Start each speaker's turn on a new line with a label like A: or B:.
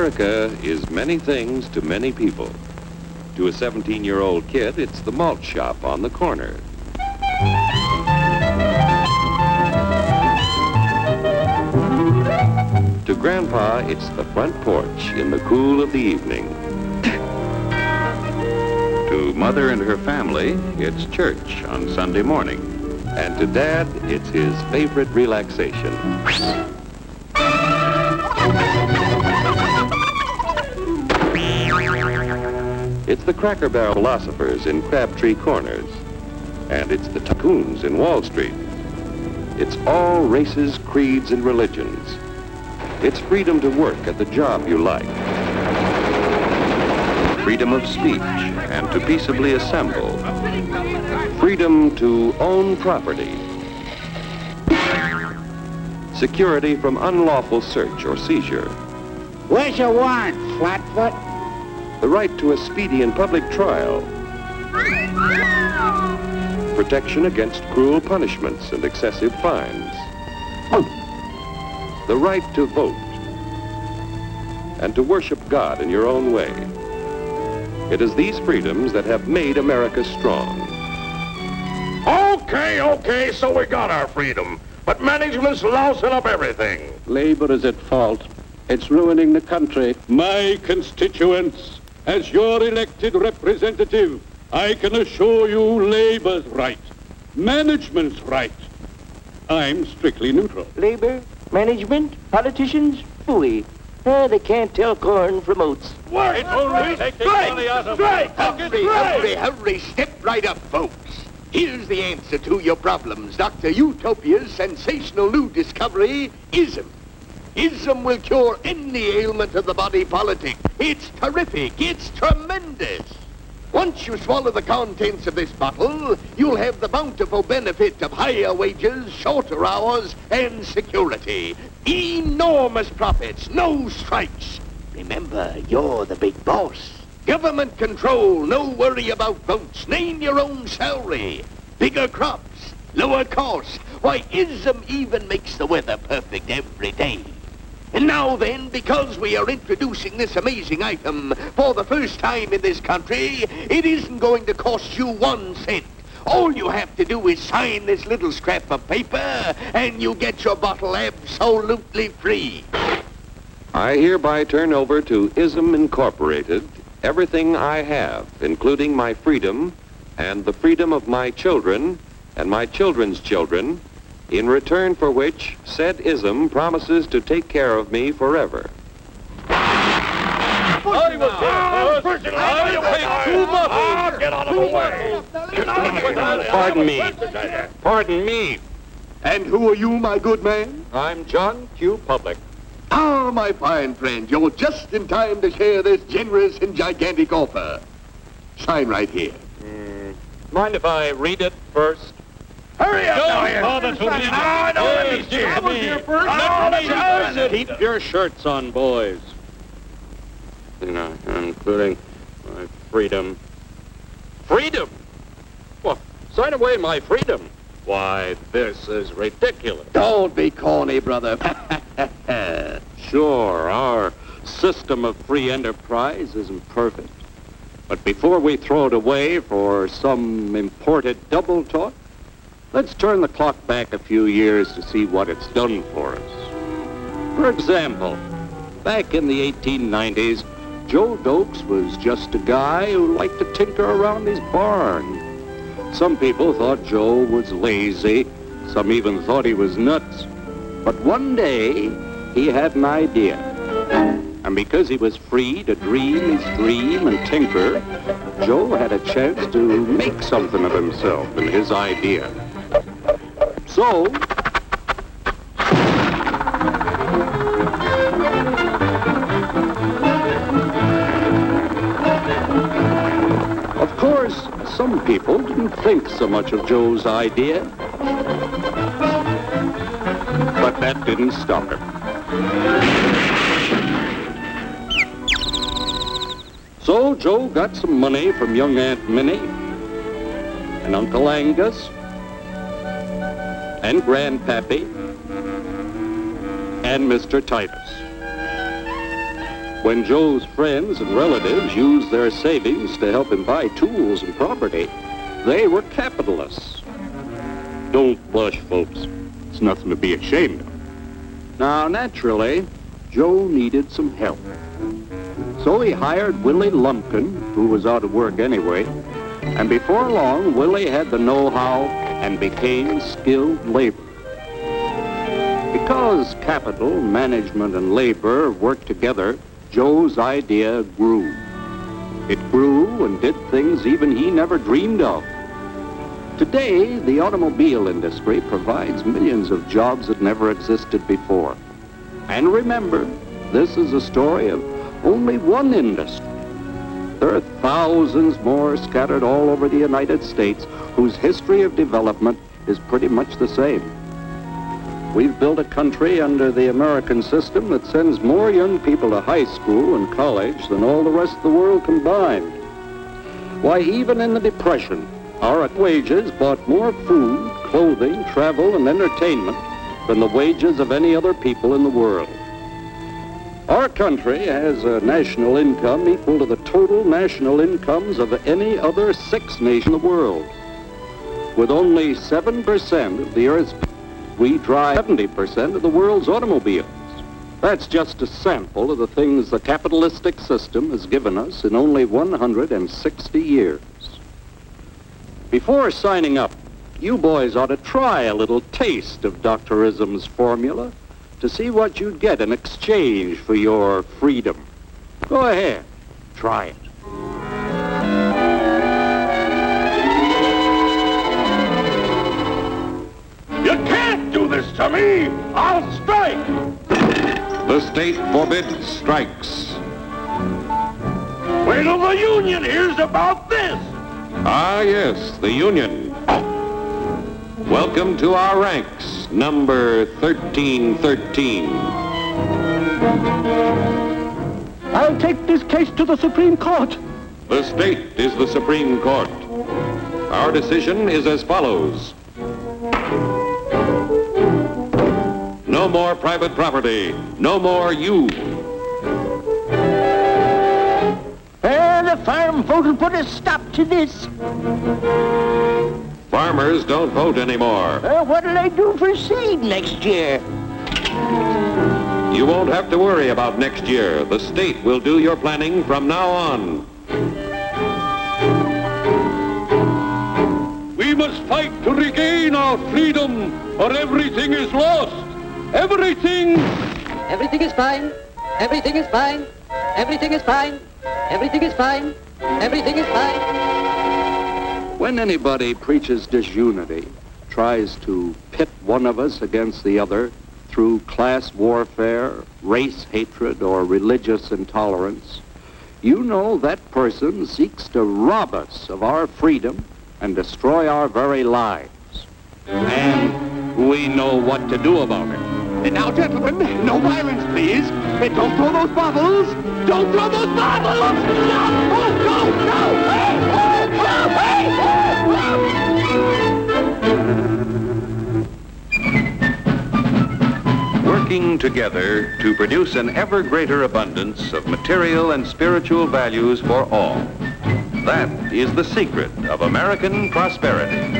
A: America is many things to many people. To a 17-year-old kid, it's the malt shop on the corner. To Grandpa, it's the front porch in the cool of the evening. To Mother and her family, it's church on Sunday morning. And to Dad, it's his favorite relaxation. It's the Cracker Barrel philosophers in Crabtree Corners. And it's the tycoons in Wall Street. It's all races, creeds, and religions. It's freedom to work at the job you like. Freedom of speech and to peaceably assemble. Freedom to own property. Security from unlawful search or seizure.
B: Where's your warrant, Flatfoot?
A: The right to a speedy and public trial. Protection against cruel punishments and excessive fines. The right to vote. And to worship God in your own way. It is these freedoms that have made America strong.
C: Okay, so we got our freedom. But management's lousing up everything.
D: Labor is at fault. It's ruining the country.
E: My constituents, as your elected representative, I can assure you Labor's right. Management's right. I'm strictly neutral.
F: Labor, management, politicians, phooey. They can't tell corn from oats.
C: Work!
E: Take the money out of it.
G: Hurry, step right up, folks. Here's the answer to your problems. Dr. Utopia's sensational new discovery, ism. Ism will cure any ailment of the body politic. It's terrific. It's tremendous. Once you swallow the contents of this bottle, you'll have the bountiful benefit of higher wages, shorter hours, and security. Enormous profits, no strikes. Remember, you're the big boss. Government control, no worry about votes. Name your own salary. Bigger crops, lower costs. Why, ISM even makes the weather perfect every day. And now then, because we are introducing this amazing item for the first time in this country, it isn't going to cost you 1 cent. All you have to do is sign this little scrap of paper, and you get your bottle absolutely free.
A: I hereby turn over to ISM Incorporated everything I have, including my freedom and the freedom of my children and my children's children, in return for which said ISM promises to take care of me forever.
C: Get out of the way.
D: Pardon me.
G: And who are you, my good man?
D: I'm John Q. Public.
G: Ah, my fine friend, you're just in time to share this generous and gigantic offer. Sign right here.
D: Mind if I read it first?
C: Hurry up,
D: Keep your shirts on, boys. Including my freedom. Freedom? Well, sign away my freedom. Why, this is ridiculous.
G: Don't be corny, brother.
D: Sure, our system of free enterprise isn't perfect. But before we throw it away for some imported double talk, let's turn the clock back a few years to see what it's done for us. For example, back in the 1890s, Joe Dokes was just a guy who liked to tinker around his barn. Some people thought Joe was lazy. Some even thought he was nuts. But one day, he had an idea. And because he was free to dream his dream and tinker, Joe had a chance to make something of himself and his idea. So, of course, some people didn't think so much of Joe's idea. But that didn't stop him. So Joe got some money from young Aunt Minnie and Uncle Angus and Grandpappy and Mr. Titus. When Joe's friends and relatives used their savings to help him buy tools and property, they were capitalists. Don't blush, folks. It's nothing to be ashamed of. Now, naturally, Joe needed some help. So he hired Willie Lumpkin, who was out of work anyway, and before long, Willie had the know-how and became skilled labor. Because capital, management, and labor worked together, Joe's idea grew. It grew and did things even he never dreamed of. Today, the automobile industry provides millions of jobs that never existed before. And remember, this is a story of only one industry. There are thousands more scattered all over the United States whose history of development is pretty much the same. We've built a country under the American system that sends more young people to high school and college than all the rest of the world combined. Why, even in the Depression, our wages bought more food, clothing, travel, and entertainment than the wages of any other people in the world. Our country has a national income equal to the total national incomes of any other 6 nations in the world. With only 7% of the Earth's people, we drive 70% of the world's automobiles. That's just a sample of the things the capitalistic system has given us in only 160 years. Before signing up, you boys ought to try a little taste of Dr. Ism's formula to see what you'd get in exchange for your freedom. Go ahead, try it.
C: You can't do this to me! I'll strike!
A: The state forbids strikes.
C: Wait till the union hears about this!
A: Ah, yes, the union. Welcome to our ranks, number 1313.
F: I'll take this case to the Supreme Court.
A: The state is the Supreme Court. Our decision is as follows. No more private property. No more you.
F: The farm vote will put a stop to this.
A: Farmers don't vote anymore.
F: What'll they do for seed next year?
A: You won't have to worry about next year. The state will do your planning from now on.
E: We must fight to regain our freedom, or everything is lost. Everything!
H: Everything is fine. Everything is fine. Everything is fine. Everything is fine. Everything is fine.
D: When anybody preaches disunity, tries to pit one of us against the other through class warfare, race hatred, or religious intolerance, you know that person seeks to rob us of our freedom and destroy our very lives. And we know what to do about it.
G: And now, gentlemen, no violence, please. And don't throw those bottles. Don't throw those bottles! No! Oh, no! No! Hey! Oh, oh, hey!
A: Working together to produce an ever greater abundance of material and spiritual values for all. That is the secret of American prosperity.